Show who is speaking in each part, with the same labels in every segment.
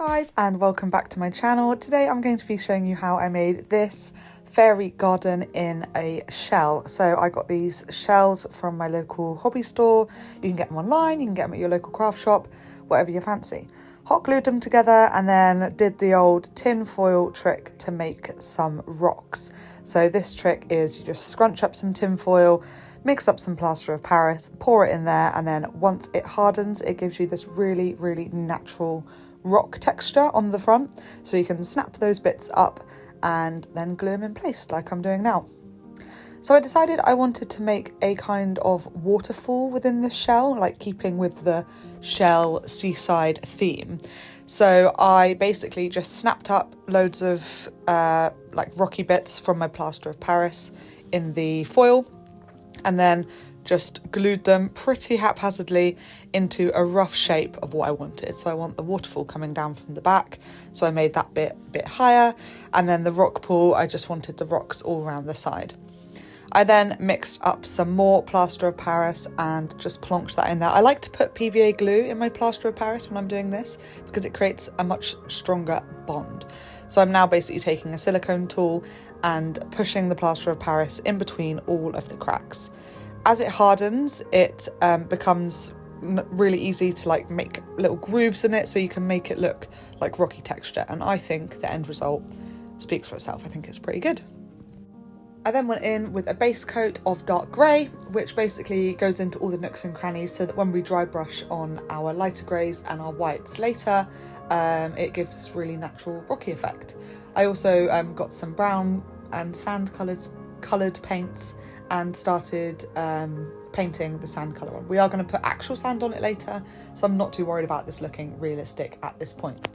Speaker 1: Guys, and welcome back to my channel. Today I'm going to be showing you how I made this fairy garden in a shell. So I got these shells from my local hobby store. You can get them online, you can get them at your local craft shop, whatever you fancy. Hot glued them together and then did the old tin foil trick to make some rocks. So this trick is you just scrunch up some tin foil, mix up some plaster of Paris, pour it in there, and then once it hardens, it gives you this really natural rock texture on the front, so you can snap those bits up and then glue them in place like I'm doing now. So I decided I wanted to make a kind of waterfall within the shell, like keeping with the shell seaside theme. So I basically just snapped up loads of like rocky bits from my plaster of Paris in the foil and then just glued them pretty haphazardly into a rough shape of what I wanted. So I want the waterfall coming down from the back, so I made that bit higher, and then the rock pool, I just wanted the rocks all around the side. I then mixed up some more plaster of Paris and just plonked that in there. I like to put PVA glue in my plaster of Paris when I'm doing this because it creates a much stronger bond. So I'm now basically taking a silicone tool and pushing the plaster of Paris in between all of the cracks. As it hardens, it becomes really easy to like make little grooves in it, so you can make it look like rocky texture. And I think the end result speaks for itself. I think it's pretty good. I then went in with a base coat of dark grey, which basically goes into all the nooks and crannies so that when we dry brush on our lighter greys and our whites later, it gives this really natural rocky effect. I also got some brown and sand coloured paints and started painting the sand colour on. We are going to put actual sand on it later, so I'm not too worried about this looking realistic at this point.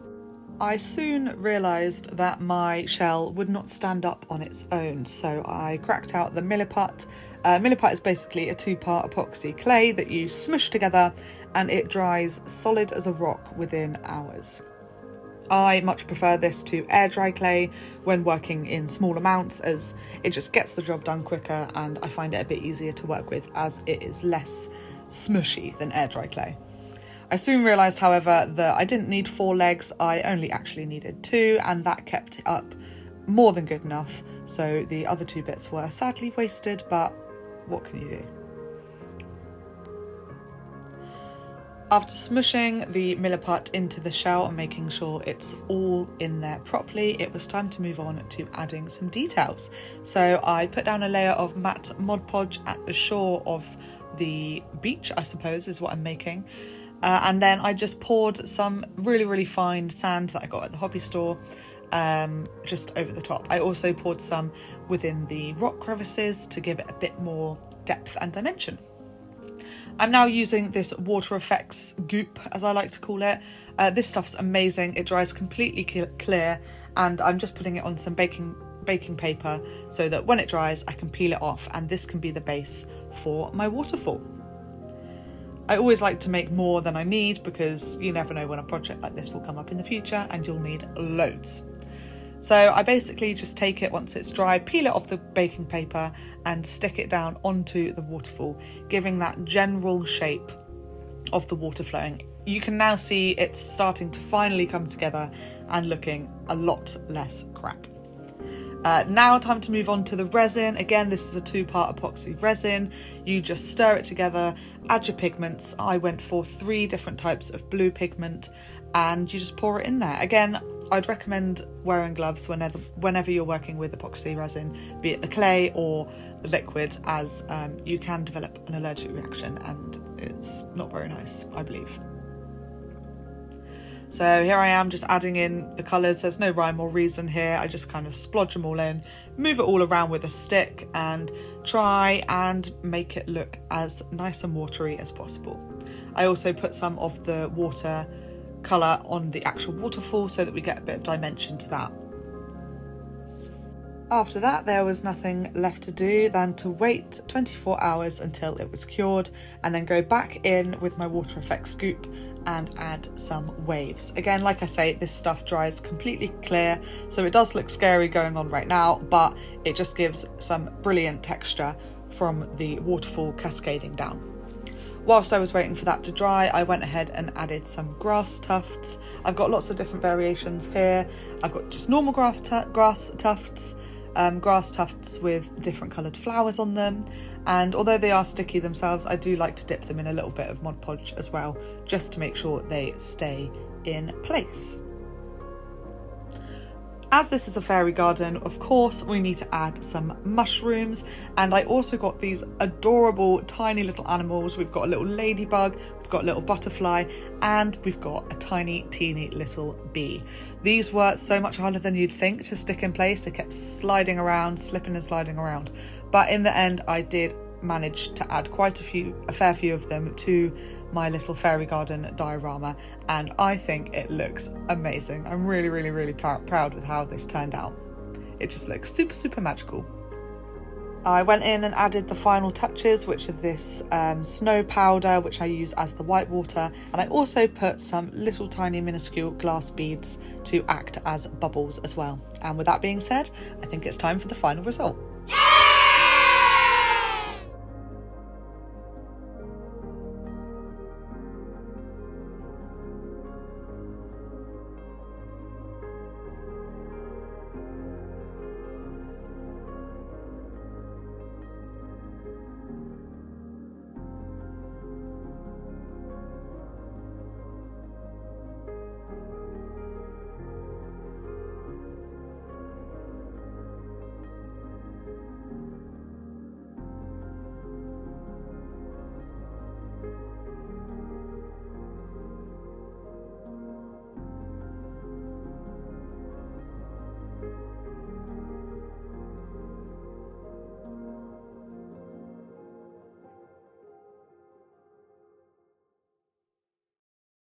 Speaker 1: I soon realised that my shell would not stand up on its own, so I cracked out the Milliput. Milliput is basically a two-part epoxy clay that you smush together and it dries solid as a rock within hours. I much prefer this to air dry clay when working in small amounts, as it just gets the job done quicker and I find it a bit easier to work with as it is less smushy than air dry clay. I soon realised, however, that I didn't need 4 legs, I only actually needed 2, and that kept it up more than good enough. So the other 2 bits were sadly wasted, but what can you do? After smushing the Milliput into the shell and making sure it's all in there properly, it was time to move on to adding some details. So I put down a layer of matte Mod Podge at the shore of the beach, I suppose is what I'm making. And then I just poured some really fine sand that I got at the hobby store just over the top. I also poured some within the rock crevices to give it a bit more depth and dimension. I'm now using this water effects goop, as I like to call it. This stuff's amazing. It dries completely clear, and I'm just putting it on some baking paper so that when it dries I can peel it off, and this can be the base for my waterfall. I always like to make more than I need because you never know when a project like this will come up in the future and you'll need loads. So I basically just take it once it's dry, peel it off the baking paper and stick it down onto the waterfall, giving that general shape of the water flowing. You can now see it's starting to finally come together and looking a lot less crap. Now time to move on to the resin. Again, this is a 2-part epoxy resin. You just stir it together, add your pigments. I went for 3 different types of blue pigment and you just pour it in there. Again, I'd recommend wearing gloves whenever you're working with epoxy resin, be it the clay or the liquid, as you can develop an allergic reaction and it's not very nice, I believe. So here I am just adding in the colours. There's no rhyme or reason here. I just kind of splodge them all in, move it all around with a stick and try and make it look as nice and watery as possible. I also put some of the water colour on the actual waterfall so that we get a bit of dimension to that. After that, there was nothing left to do than to wait 24 hours until it was cured and then go back in with my water effects scoop and add some waves. Again, like I say, this stuff dries completely clear, so it does look scary going on right now, but it just gives some brilliant texture from the waterfall cascading down. Whilst I was waiting for that to dry, I went ahead and added some grass tufts. I've got lots of different variations here. I've got just normal grass tufts, grass tufts with different coloured flowers on them, and although they are sticky themselves, I do like to dip them in a little bit of Mod Podge as well, just to make sure they stay in place. As this is a fairy garden, of course, we need to add some mushrooms, and I also got these adorable tiny little animals. We've got a little ladybug, we've got a little butterfly, and we've got a tiny teeny little bee. These were so much harder than you'd think to stick in place. They kept sliding around, slipping and sliding around, but in the end I did manage to add a fair few of them to my little fairy garden diorama, and I think it looks amazing. I'm really proud with how this turned out. It just looks super magical. I went in and added the final touches, which are this snow powder, which I use as the white water, and I also put some little tiny minuscule glass beads to act as bubbles as well. And with that being said, I think it's time for the final result.